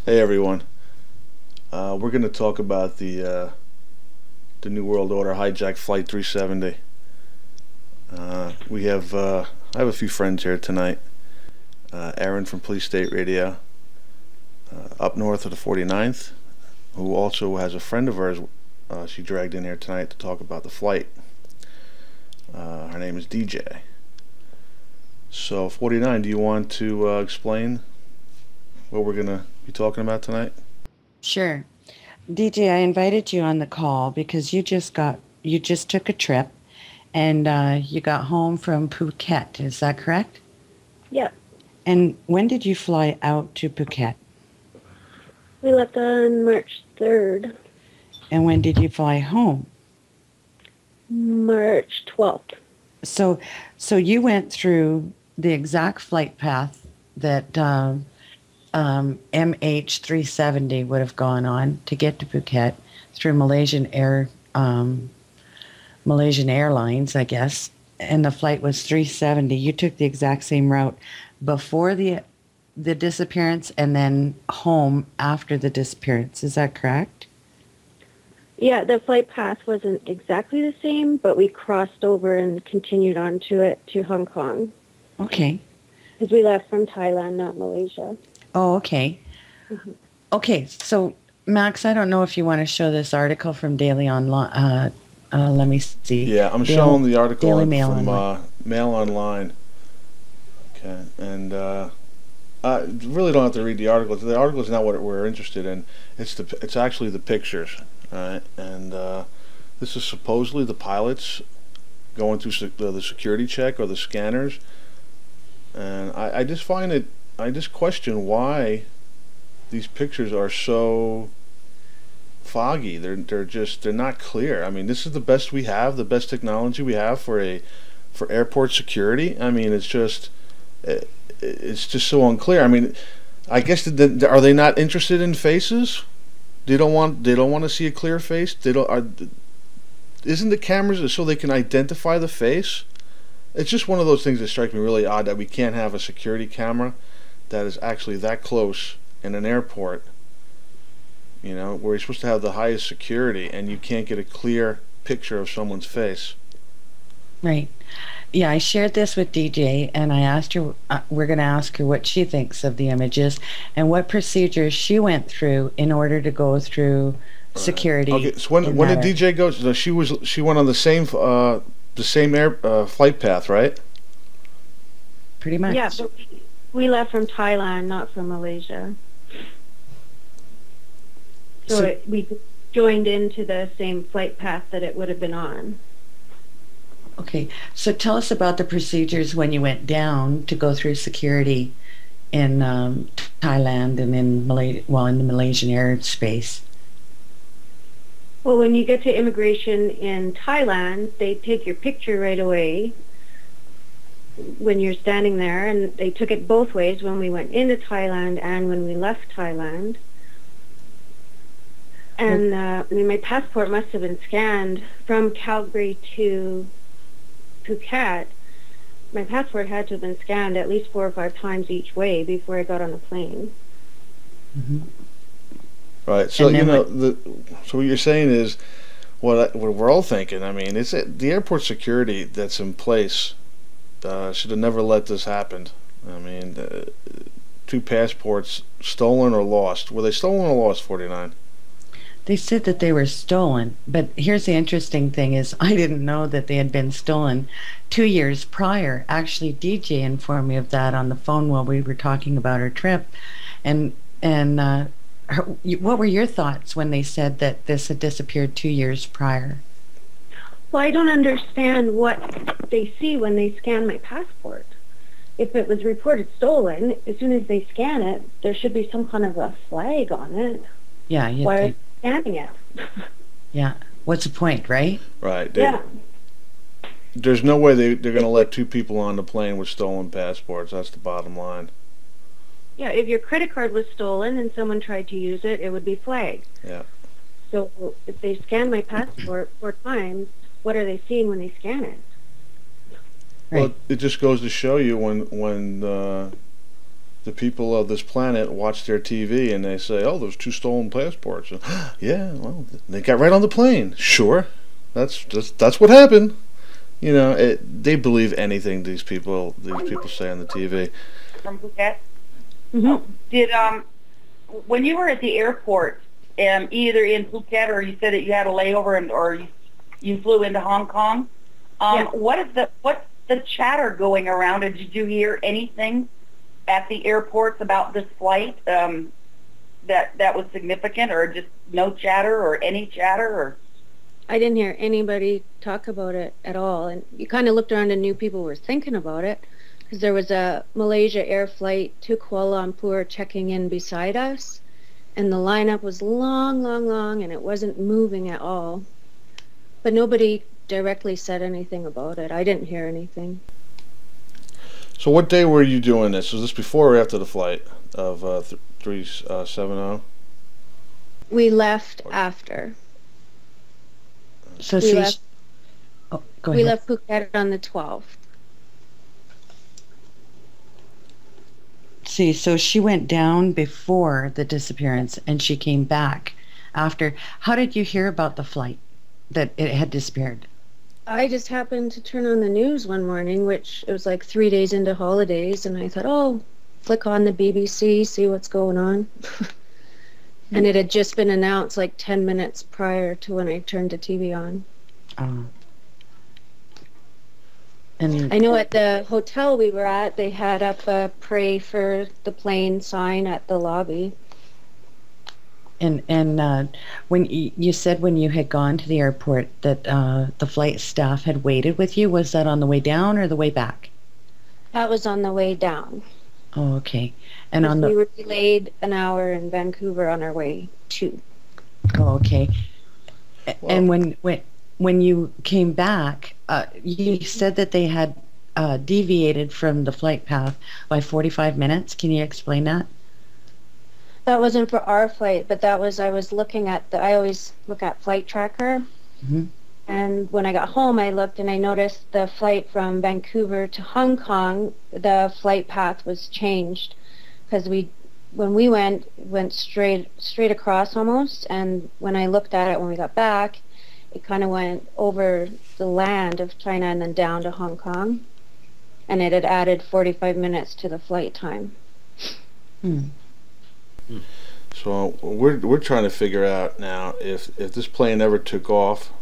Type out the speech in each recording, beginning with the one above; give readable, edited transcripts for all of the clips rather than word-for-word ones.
Hey everyone. We're going to talk about the New World Order hijacked Flight 370. I have a few friends here tonight. Aaron from Police State Radio, up north of the 49th, who also has a friend of hers. She dragged in here tonight to talk about the flight. Her name is DJ. So 49, do you want to explain what we're going to be talking about tonight? Sure. DJ, I invited you on the call because you just took a trip and you got home from Phuket. Is that correct? Yeah, And when did you fly out to Phuket? we left on March 3rd, And when did you fly home? March 12th. So, so you went through the exact flight path that MH370 would have gone on to get to Phuket through Malaysian Airlines, I guess, and the flight was 370. You took the exact same route before the disappearance and then home after the disappearance. Is that correct? Yeah, the flight path wasn't exactly the same, but we crossed over and continued on to it to Hong Kong Okay. because we left from Thailand, not Malaysia. Oh, okay. Mhm. Okay. So, Max, I don't know if you want to show this article from Daily Online. Let me see. Yeah, I'm Daily, showing the article Daily Mail from Online. Mail Online. Okay, and I really don't have to read the article. The article is not what we're interested in. It's actually the pictures, right? And this is supposedly the pilots going through the security check or the scanners, and I just find it. I just question why these pictures are so foggy. They're not clear. I mean, this is the best we have, the best technology we have for airport security. I mean, it's just so unclear. I mean, I guess are they not interested in faces? They don't want to see a clear face. They don't are. Isn't the cameras so they can identify the face? It's just one of those things that strike me really odd that we can't have a security camera that is actually that close in an airport, where you're supposed to have the highest security and you can't get a clear picture of someone's face. Right. Yeah, I shared this with DJ and I asked her, we're going to ask her what she thinks of the images and what procedures she went through in order to go through Right. security Okay. So when did DJ go? So she went on the same air flight path, right? pretty Yeah, much. but we left from Thailand, not from Malaysia. So So, we joined into the same flight path that it would have been on. okay. So tell us about the procedures when you went down to go through security in Thailand and in in the Malaysian airspace. Well, when you get to immigration in Thailand, they take your picture right away when you're standing there, and they took it both ways when we went into Thailand and when we left Thailand. And I mean, my passport must have been scanned from Calgary to Phuket. My passport had to have been scanned at least 4 or 5 times each way before I got on the plane. Hmm. Right. So And then what? so what you're saying is what we're all thinking. I mean, it's the airport security that's in place should have never let this happen. I mean, two passports stolen or lost. Were they stolen or lost? 49. They said that they were stolen, but here's the interesting thing is I didn't know that they had been stolen 2 years prior. Actually, DJ informed me of that on the phone while we were talking about our trip. And what were your thoughts when they said that this had disappeared 2 years prior? Well, I don't understand what they see when they scan my passport. If it was reported stolen, as soon as they scan it, there should be some kind of a flag on it. Yeah, you'd Why are they think. scanning it? Yeah. What's the point, right? Right. Yeah. There's no way they're going to let two people on the plane with stolen passports. That's the bottom line. Yeah, if your credit card was stolen and someone tried to use it, it would be flagged. Yeah. So if they scan my passport 4 times, what are they seeing when they scan it? Well, Right. it just goes to show you when the people of this planet watch their TV and they say, "Oh, there's 2 stolen passports." Yeah, well, they got right on the plane. Sure, that's what happened. You know, they believe anything these people say on the TV. From Phuket. Mm-hmm. Did when you were at the airport, either in Phuket or you said that you had a layover or you flew into Hong Kong? Yeah. What's the chatter going around? And did you hear anything at the airports about this flight that was significant, or just no chatter or any chatter? Or I didn't hear anybody talk about it at all. And you kind of looked around and knew people were thinking about it, because there was a Malaysia Air flight to Kuala Lumpur checking in beside us, and the lineup was long, long, long, and it wasn't moving at all. But nobody directly said anything about it. I didn't hear anything. So what day were you doing this? Was this before or after the flight of 370? We left after. So We see, left- oh, go We ahead. left Phuket on the 12th. See, so she went down before the disappearance and she came back after. How did you hear about the flight that it had disappeared? I just happened to turn on the news one morning, which it was like 3 days into holidays, and I thought, oh, flick on the BBC, see what's going on. And it had just been announced like 10 minutes prior to when I turned the TV on. And I know at the hotel we were at, they had up a pray for the plane sign at the lobby. And when you said when you had gone to the airport that the flight staff had waited with you, was that on the way down or the way back? That was on the way down. Oh, okay. And on We the were delayed an hour in Vancouver on our way to. oh, okay. Well- And when you came back, you said that they had deviated from the flight path by 45 minutes. Can you explain that? That wasn't for our flight, but that was, I was looking at I always look at Flight Tracker. Mm-hmm. And when I got home, I looked and I noticed the flight from Vancouver to Hong Kong, the flight path was changed, because when we went straight across almost, and when I looked at it when we got back, it kind of went over the land of China and then down to Hong Kong, and it had added 45 minutes to the flight time. So we're trying to figure out now if this plane ever took off,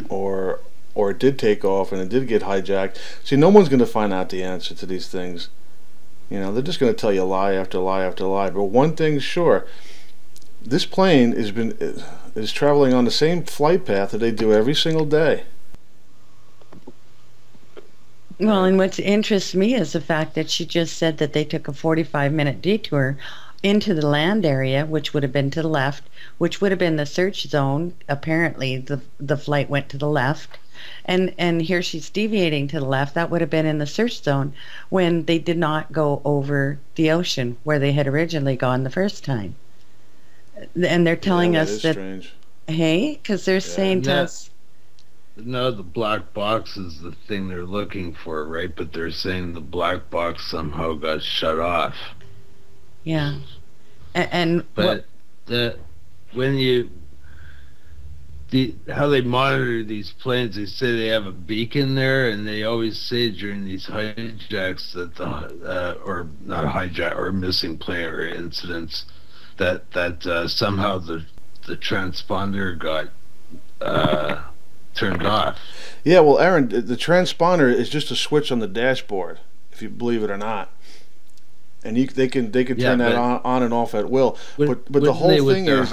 or it did take off and it did get hijacked. See, no one's going to find out the answer to these things. You know, they're just going to tell you lie after lie after lie. But one thing's sure: this plane is traveling on the same flight path that they do every single day. Well, and what interests me is the fact that she just said that they took a 45-minute detour into the land area, which would have been to the left, which would have been the search zone. Apparently, the flight went to the left, and here she's deviating to the left. That would have been in the search zone when they did not go over the ocean where they had originally gone the first time. And they're telling Yeah, us is that, strange. hey, because they're saying to us, No, the black box is the thing they're looking for, right? But they're saying the black box somehow got shut off. yeah. And But how they monitor these planes, they say they have a beacon there, and they always say during these hijacks that or not hijack or missing plane or incidents that somehow the transponder got turned off. Yeah, well, Aaron, the transponder is just a switch on the dashboard, if you believe it or not, and they can turn that on and off at will. But the whole thing is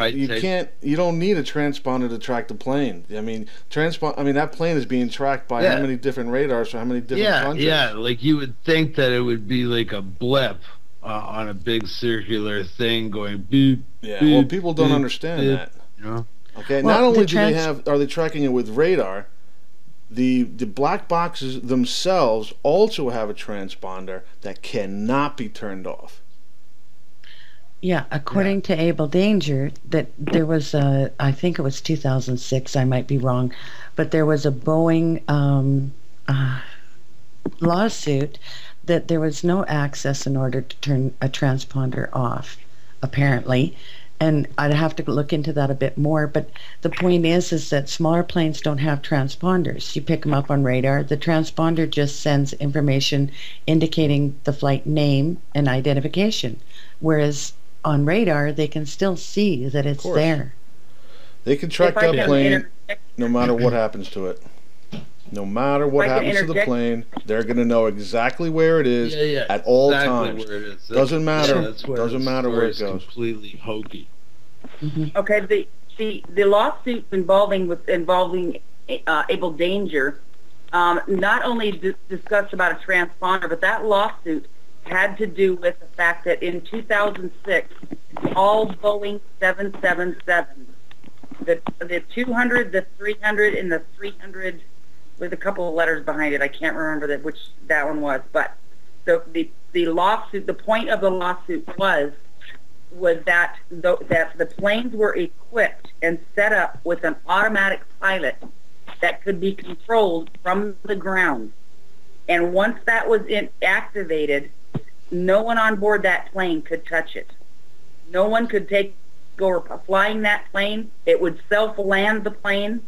you don't need a transponder to track the plane. I mean, that plane is being tracked by how many different radars for how many different countries. Yeah, like you would think that it would be like a blip on a big circular thing going beep. Yeah, beep, well, people don't beep, understand beep, that. You know? Okay, Well, not only the are they tracking it with radar, the black boxes themselves also have a transponder that cannot be turned off. yeah, according to Able Danger, that there was I think it was 2006, I might be wrong, but there was a Boeing lawsuit that there was no access in order to turn a transponder off, apparently. And I'd have to look into that a bit more. But the point is that smaller planes don't have transponders. You pick them up on radar. The transponder just sends information indicating the flight name and identification. Whereas on radar, they can still see that it's there. They can track that plane no matter what happens to it. No matter what happens to the plane, they're going to know exactly where it is at all times. Where it is. Doesn't matter. Doesn't matter where it goes. Completely hokey. Mm-hmm. Okay, the lawsuit involving Able Danger not only discussed about a transponder, but that lawsuit had to do with the fact that in 2006, all Boeing 777s, the 200, the 300, and the 300, with a couple of letters behind it. I can't remember which that one was, but the lawsuit. The point of the lawsuit was that the planes were equipped and set up with an automatic pilot that could be controlled from the ground, and once that was activated, no one on board that plane could touch it. No one could take over flying that plane. It would self-land the plane.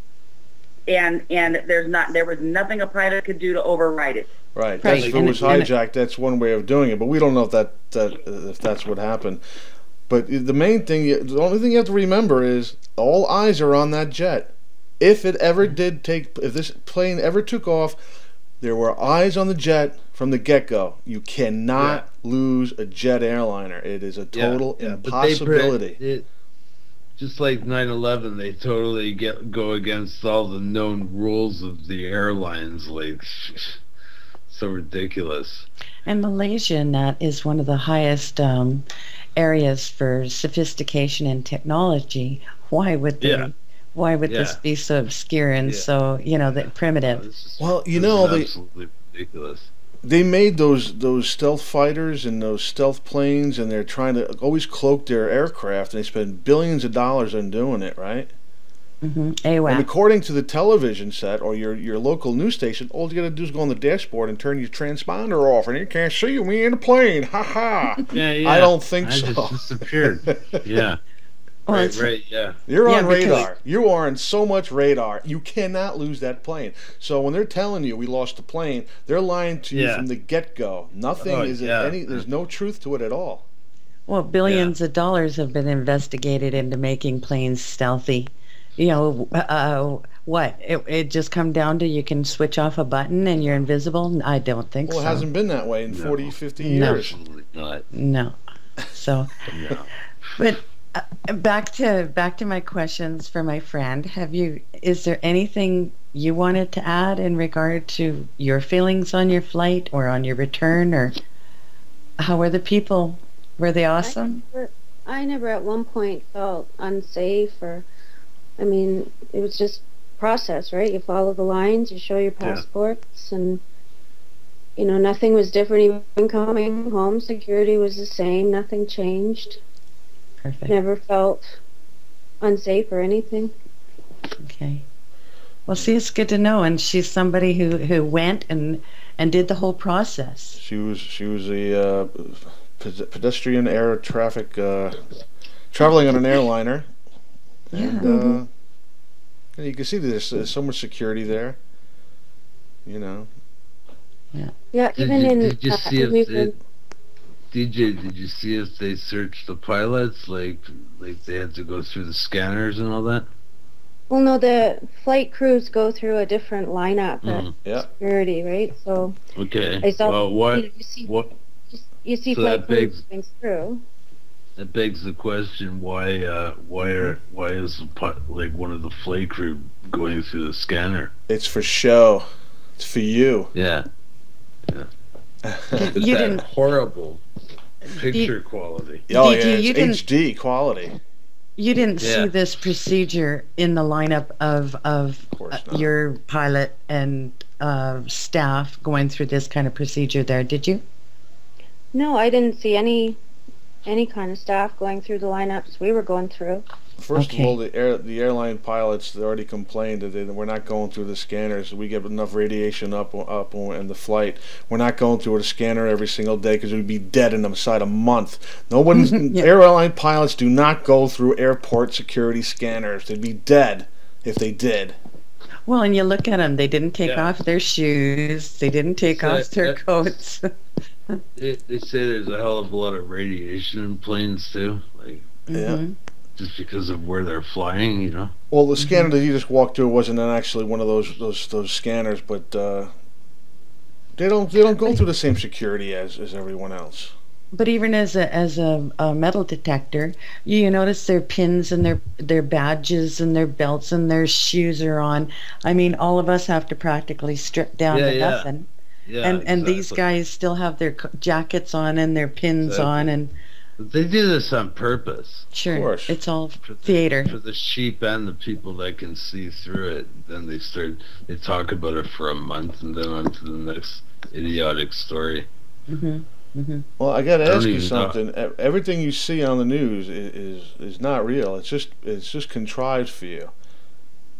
And there was nothing a pilot could do to override it. Right. If it was hijacked, that's one way of doing it. But we don't know if that's what happened. But the only thing you have to remember is all eyes are on that jet. If this plane ever took off, there were eyes on the jet from the get-go. You cannot lose a jet airliner. It is a total impossibility. Just like 9/11, they totally go against all the known rules of the airlines. Like, so ridiculous. And Malaysia, Nat, is one of the highest areas for sophistication and technology. Why would this be so obscure and so primitive? Well, they absolutely ridiculous. They made those stealth fighters and those stealth planes, and they're trying to always cloak their aircraft, and they spend billions of dollars on doing it, right? Mm-hmm. And according to the television set or your local news station, all you got to do is go on the dashboard and turn your transponder off, and you can't see me in the plane. Ha ha! I don't think so. Just disappeared. Yeah. Right, yeah. You're on radar. You are on so much radar. You cannot lose that plane. So when they're telling you we lost the plane, they're lying to you from the get-go. Nothing there's no truth to it at all. Well, billions of dollars have been investigated into making planes stealthy. What? It just come down to you can switch off a button and you're invisible? I don't think so. Well, it hasn't been that way in 40, 50 years. Absolutely not. No. So, but back to my questions for my friend. Is there anything you wanted to add in regard to your feelings on your flight or on your return, or how were the people? Were they awesome? I never at one point felt unsafe, it was just process, right? You follow the lines, you show your passports, and nothing was different. Even coming home, security was the same. Nothing changed. Perfect. Never felt unsafe or anything. Okay. Well, see, it's good to know. And she's somebody who went and did the whole process. She was a pedestrian air traffic traveling on an airliner. And you can see there's so much security there. Yeah. Yeah. Did you see if DJ, did you see if they searched the pilots, like they had to go through the scanners and all that? Well, no, the flight crews go through a different lineup at security, right? So I saw. Well, you see flight crews going through. That begs the question: why is one of the flight crew going through the scanner? It's for show. It's for you. Yeah. You didn't horrible picture quality. Oh yeah, it's HD quality. You didn't see this procedure in the lineup of your pilot and staff going through this kind of procedure there, did you? No, I didn't see any any kind of staff going through the lineups we were going through. First of all, the airline pilots, they already complained that we're not going through the scanners. We get enough radiation up in the flight. We're not going through a scanner every single day because we'd be dead inside a month. No one, airline pilots do not go through airport security scanners. They'd be dead if they did. Well, and you look at them; they didn't take off their shoes. They didn't take off their coats. They say there's a hell of a lot of radiation in planes too. Like, just because of where they're flying, you know. Well, the scanner that you just walked through wasn't actually one of those scanners, but they don't go through the same security as everyone else. But even as a metal detector, you notice their pins and their badges and their belts and their shoes are on. I mean, all of us have to practically strip down to nothing. Yeah, and exactly. These guys still have their jackets on and their pins on, and they do this on purpose. Sure, of course. It's all theater for the sheep and the people that can see through it. Then they talk about it for a month, and then on to the next idiotic story. Well, I got to ask you something. Everything you see on the news is not real. It's just contrived for you.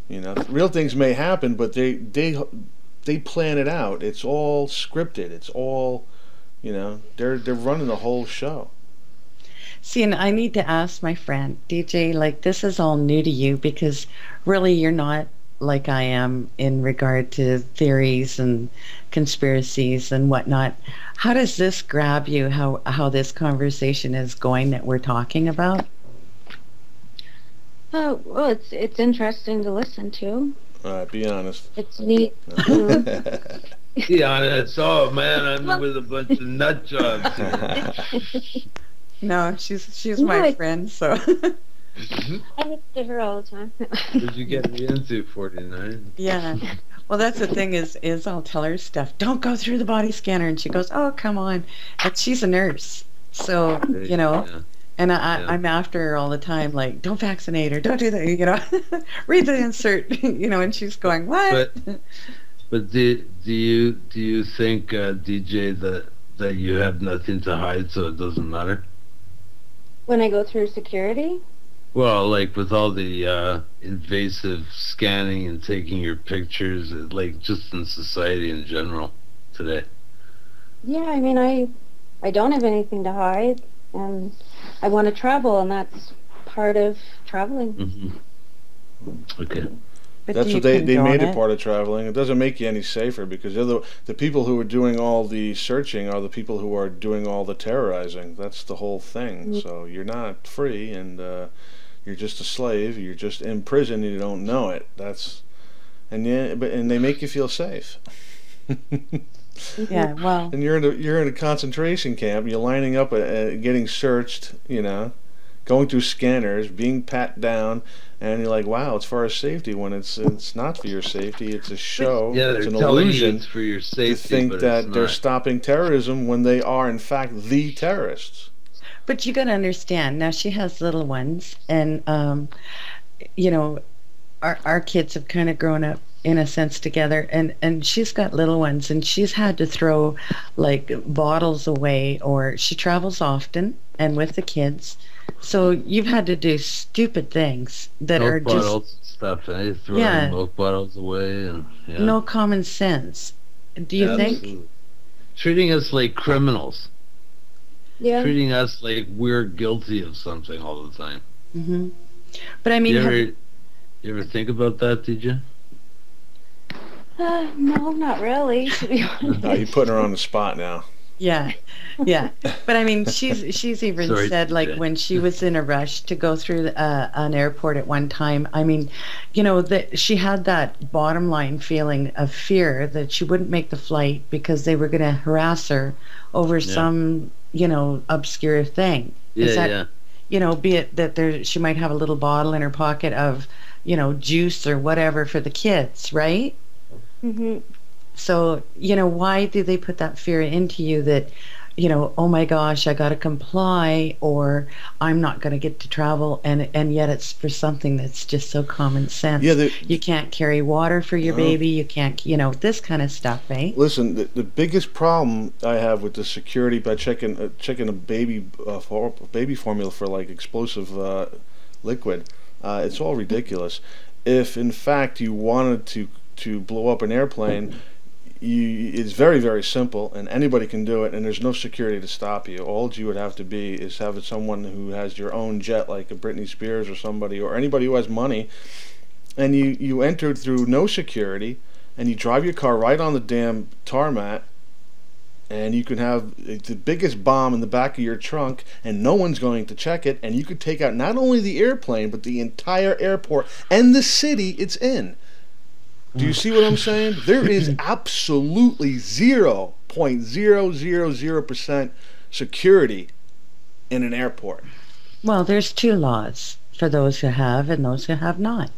You know, real things may happen, but they plan it out. It's all scripted. It's all, you know, they're running the whole show. See, and I need to ask my friend DJ, like, this is all new to you because really you're not like I am in regard to theories and conspiracies and whatnot. How does this grab you? How this conversation is going that we're talking about? Oh, well, it's interesting to listen to. All right, be honest. It's neat. Be honest. Oh man, I'm with a bunch of nut jobs here. No, she's my friend, so. I look at her all the time. What did you get me into, 49? Yeah. Well, that's the thing is I'll tell her stuff. Don't go through the body scanner, and she goes, "Oh, come on." But she's a nurse, so you know. Yeah. And I'm after her all the time, like, don't vaccinate her, don't do that, you know. Read the insert, you know. And she's going, "What?" But do you think, DJ, that you have nothing to hide, so it doesn't matter? When I go through security? Well, like with all the invasive scanning and taking your pictures, like just in society in general today. Yeah, I mean, I don't have anything to hide, and I want to travel, and that's part of traveling. Okay. But that's what they made it part of traveling. It doesn't make you any safer because the people who are doing all the searching are the people who are doing all the terrorizing. That's the whole thing. So you're not free, and you're just a slave. You're just in prison, and you don't know it. And they make you feel safe. Yeah, well. And you're in a concentration camp. You're lining up, getting searched. You know, going through scanners, being pat down. And you're like, wow, it's for our safety when it's not for your safety. It's a show. Yeah, it's an telling illusion you it's for your safety, to think but that it's they're not. stopping terrorism when they are, in fact, the terrorists. But you got to understand, now she has little ones, and, you know, our kids have kind of grown up, in a sense, together, and she's got little ones, and she's had to throw, like, bottles away, or she travels often, and with the kids. So you've had to do stupid things that milk are bottles just stuff, throwing milk bottles away, and no common sense. Do you think? Absolutely. Treating us like criminals. Yeah. Treating us like we're guilty of something all the time. But I mean, you ever think about that? Did you? No, not really. To be honest. No, you're putting her on the spot now. Yeah. But I mean, she's even said, like, when she was in a rush to go through an airport at one time, I mean, you know, that she had that bottom line feeling of fear that she wouldn't make the flight because they were going to harass her over some, you know, obscure thing. You know, be it that she might have a little bottle in her pocket of, you know, juice or whatever for the kids, right? Mm-hmm. So, you know, why do they put that fear into you that oh my gosh, I got to comply, or I'm not going to get to travel, and yet it's for something that's just so common Yeah, sense. You can't carry water for your no. baby, you can't, this kind of stuff, eh? Listen, the biggest problem I have with the security by checking a baby formula for like explosive liquid, it's all ridiculous. If in fact you wanted to blow up an airplane, it's very, very simple, and anybody can do it, and there's no security to stop you. All you would have to be is have someone who has your own jet, like a Britney Spears or somebody, or anybody who has money, and you enter through no security, and you drive your car right on the damn tarmac, and you can have the biggest bomb in the back of your trunk, and no one's going to check it, and you could take out not only the airplane, but the entire airport and the city it's in. Do you see what I'm saying? There is absolutely 0.000% security in an airport. Well, there's two laws for those who have and those who have not.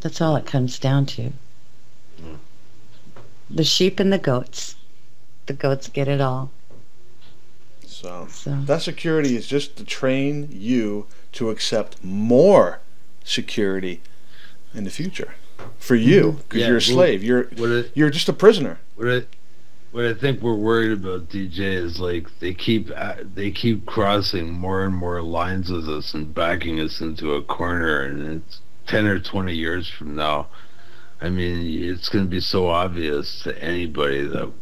That's all it comes down to. The sheep and the goats. The goats get it all. So that security is just to train you to accept more security in the future. For you, because you're a slave. You're just a prisoner. What I think we're worried about, DJ, is like they keep crossing more and more lines with us and backing us into a corner, and it's 10 or 20 years from now. I mean, it's going to be so obvious to anybody that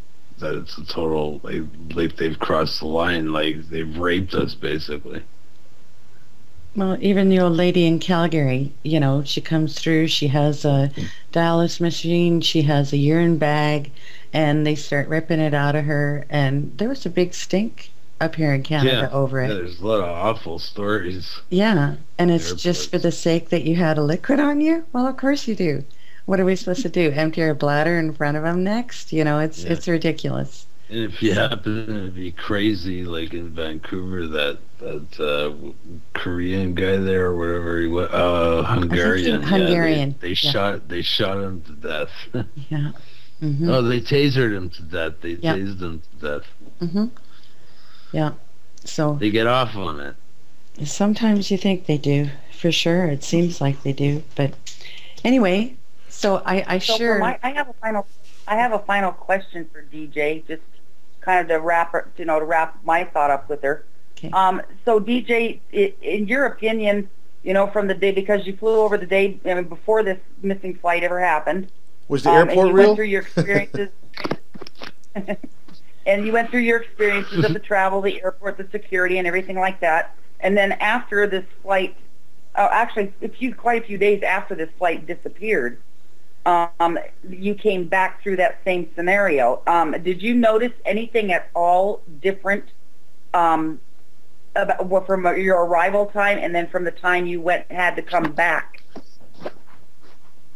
it's a total like they've crossed the line, like they've raped us basically. Well, even the old lady in Calgary, she comes through, she has a dialysis machine, she has a urine bag, and they start ripping it out of her, and there was a big stink up here in Canada over it. Yeah, there's a lot of awful stories. Yeah, and it's just for the sake that you had a liquid on you? Well, of course you do. What are we supposed to do? Empty our bladder in front of them next? It's ridiculous. And if you happen to be crazy, like in Vancouver, that Korean guy there or whatever he was, Hungarian. Hungarian. They shot him to death. Yeah. Mm-hmm. Oh, they tasered him to death. They tased him to death. Mm-hmm. Yeah. So they get off on it. Sometimes you think they do. For sure, it seems like they do. But anyway, so I have a final question for DJ, just kind of to wrap my thought up with her. Okay. So DJ, in your opinion, from the day, because you flew over the day, before this missing flight ever happened, was the airport and you real? Went through your experiences, and you went through your experiences of the travel, the airport, the security, and everything like that. And then after this flight, actually, quite a few days after this flight disappeared, you came back through that same scenario. Did you notice anything at all different about from your arrival time and then from the time you had to come back?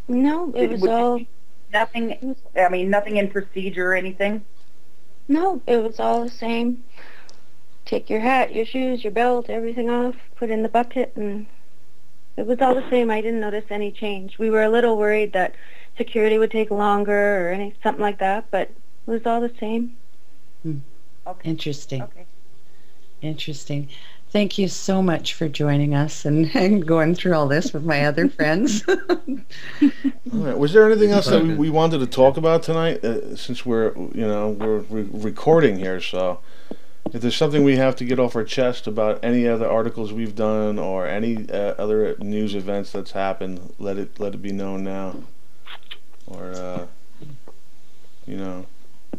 No, it was all nothing. I mean, nothing in procedure or anything. No, it was all the same. Take your hat, your shoes, your belt, everything off, put in the bucket, and it was all the same. I didn't notice any change. We were a little worried that security would take longer or something like that, but it was all the same. Okay. Interesting. Okay. Interesting. Thank you so much for joining us and going through all this with my other friends. All right. Was there anything else that we wanted to talk about tonight? Since we're recording here, so if there's something we have to get off our chest about any other articles we've done or any other news events that's happened, let it be known now, or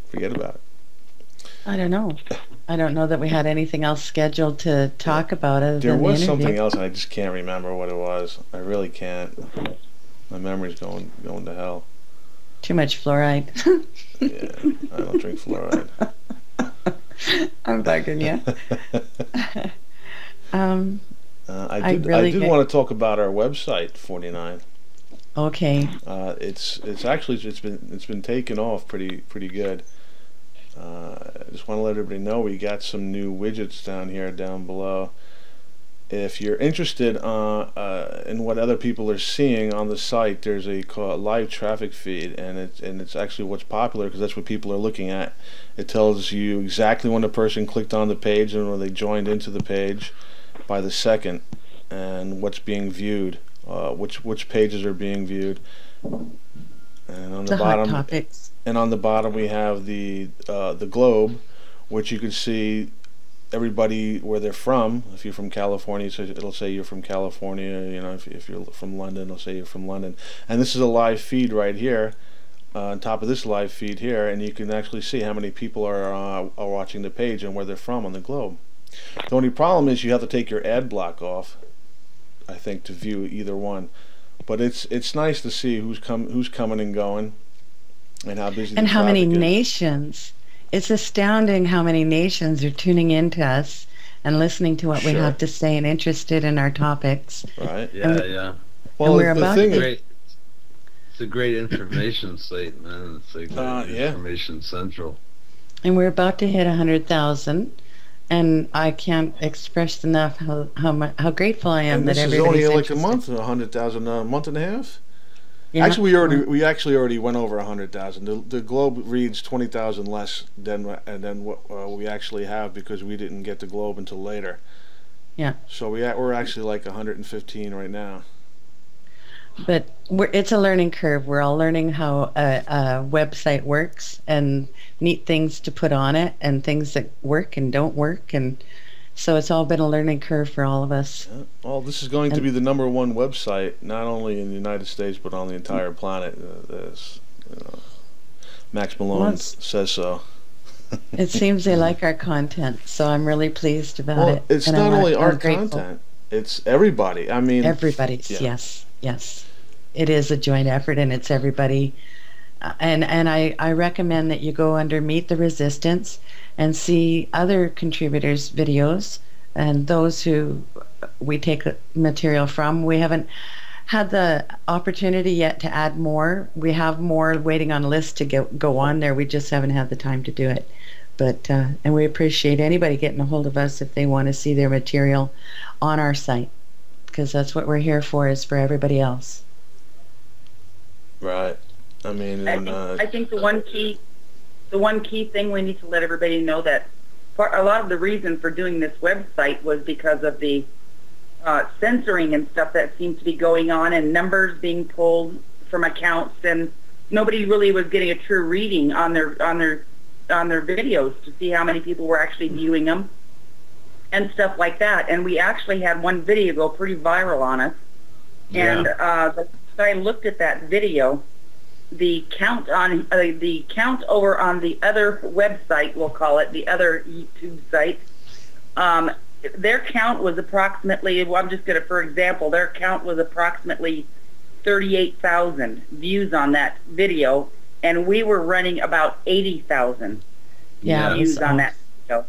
forget about it. I don't know. I don't know that we had anything else scheduled to talk about it. There was something else, and I just can't remember what it was. I really can't. My memory's going to hell. Too much fluoride. Yeah, I don't drink fluoride. I'm bugging you. I did want to talk about our website, 49. Okay. It's actually it's been taken off pretty good. I just want to let everybody know we got some new widgets down below, if you're interested in what other people are seeing on the site, there's a live traffic feed, and it's actually what's popular because that's what people are looking at. It tells you exactly when a person clicked on the page and when they joined into the page by the second, and what's being viewed, which pages are being viewed, and on the bottom, hot topics. And on the bottom we have the globe, which you can see everybody where they're from. If you're from California, so it'll say you're from California. You know, if you're from London, it'll say you're from London. And this is a live feed right here, on top of this live feed here, and you can actually see how many people are watching the page and where they're from on the globe. The only problem is you have to take your ad block off, I think, to view either one. But it's nice to see who's coming and going, and how busy and the how many traffic is. Nations. It's astounding how many nations are tuning in to us and listening to what we Sure. have to say and interested in our topics. Right. Yeah. Well, we're the about thing to- is, Great. It's a great information site, man. It's like yeah. information central. And we're about to hit 100,000. And I can't express enough how grateful I am and that this is everybody's only like a interested. month, 100,000, a month and a half. Yeah. Actually, we actually already went over 100,000. The globe reads 20,000 less than what we actually have because we didn't get the globe until later. Yeah. So we're actually like 115 right now. But it's a learning curve. We're all learning how a website works and neat things to put on it and things that work and don't work. And so it's all been a learning curve for all of us. Yeah. Well, this is going to be the #1 website, not only in the United States, but on the entire planet. Max Malone says so. It seems they like our content, so I'm really pleased about Well, it. it's and not only I'm our grateful. content, it's everybody. I mean, Everybody's, yeah. yes. It is a joint effort, and it's everybody. And I recommend that you go under Meet the Resistance and see other contributors' videos and those who we take material from. We haven't had the opportunity yet to add more. We have more waiting on a list to go on there. We just haven't had the time to do it. But and we appreciate anybody getting a hold of us if they want to see their material on our site, because that's what we're here for, is for everybody else. right. I mean, I think the one key thing we need to let everybody know that a lot of the reason for doing this website was because of the censoring and stuff that seems to be going on, and numbers being pulled from accounts, and nobody really was getting a true reading on their videos to see how many people were actually viewing them and stuff like that. And we actually had one video go pretty viral on us, and I looked at that video. The count over on the other website, we'll call it the other YouTube site, their count was approximately, well, I'm just going to, for example, their count was approximately 38,000 views on that video, and we were running about 80,000 views on that video.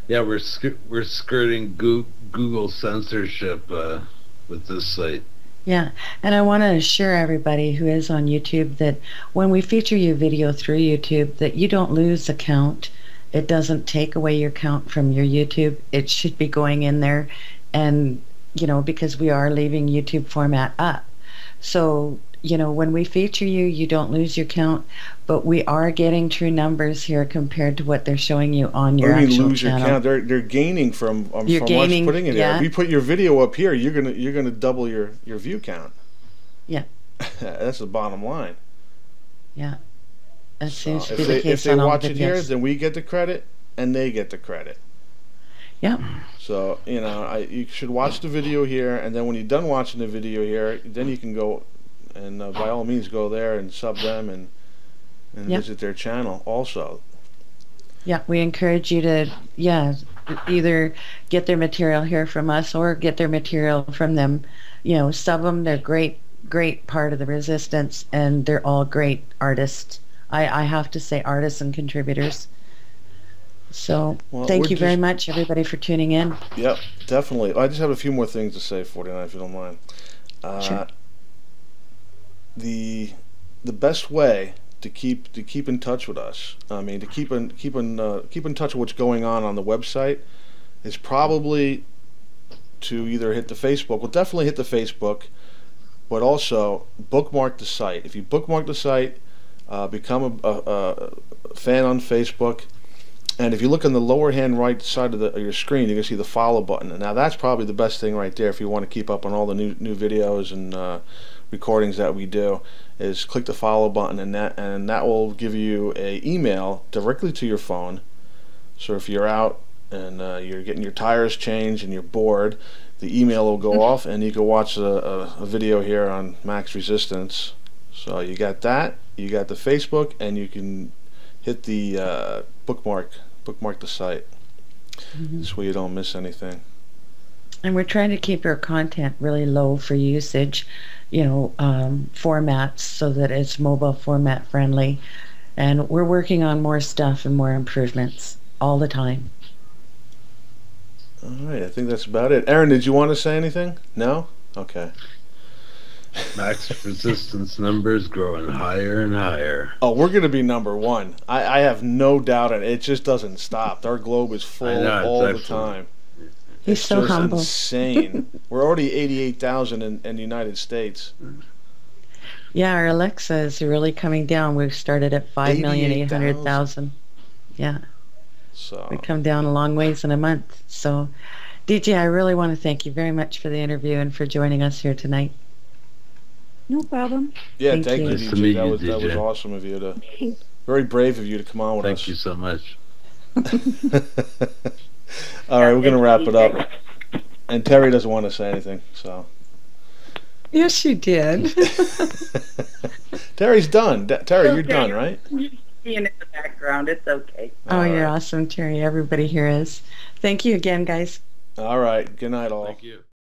Yeah, we're skirting Google censorship with this site. Yeah, and I want to assure everybody who is on YouTube that when we feature your video through YouTube, that you don't lose a count. It doesn't take away your count from your YouTube. It should be going in there, and because we are leaving YouTube format up. So when we feature you, you don't lose your count, but we are getting true numbers here compared to what they're showing you on your actual lose channel. your count. They're gaining from us putting it there. If we put your video up here, you're gonna double your view count. Yeah. That's the bottom line. Yeah. That seems to be If the they case on all watch the it here, videos. then we get the credit, and they get the credit. Yeah. So you should watch the video here, and then when you're done watching the video here, then you can go and by all means go there and sub them and visit their channel also. Yeah, we encourage you to either get their material here from us or get their material from them. Sub them. They're great part of the resistance, and they're all great artists. I have to say, artists and contributors. So thank you very much, everybody, for tuning in. Yep, definitely. I just have a few more things to say, 49, if you don't mind. Sure. The best way to keep in touch with us, I mean, to keep in touch with what's going on the website, is probably to either hit the Facebook. Well, definitely hit the Facebook, but also bookmark the site. If you bookmark the site, become a fan on Facebook. And if you look on the lower hand right side of your screen, you can see the follow button. And now that's probably the best thing right there if you want to keep up on all the new videos and recordings that we do. Is click the follow button, and that will give you a email directly to your phone. So if you're out and you're getting your tires changed and you're bored, the email will go off, and you can watch a video here on Max Resistance. So you got that, you got the Facebook, and you can hit the bookmark the site. This way you don't miss anything. And we're trying to keep our content really low for usage, formats, so that it's mobile format friendly. And we're working on more stuff and more improvements all the time. All right, I think that's about it. Aaron, did you want to say anything? No? Okay. Max Resistance numbers growing higher and higher. Oh, we're going to be #1. I have no doubt in it. It just doesn't stop. Our globe is full all the time. He's it's so just humble. Insane. We're already 88,000 in the United States. Yeah, our Alexa is really coming down. We've started at 5,800,000. Yeah. So we come down a long ways in a month. So, DJ, I really want to thank you very much for the interview and for joining us here tonight. No problem. Yeah, Thank thank you. you, Nice to DJ. meet That you, was DJ. awesome of you to. Very brave of you to come on with us. Thank you so much. All right, we're gonna wrap it up. And Terry doesn't want to say anything, so. Yes, you did. Terry's done. Terry, you're done, right? Being in the background, it's okay. Oh, All you're right. awesome, Terry. Everybody here is. Thank you again, guys. All right. Good night, all. Thank you.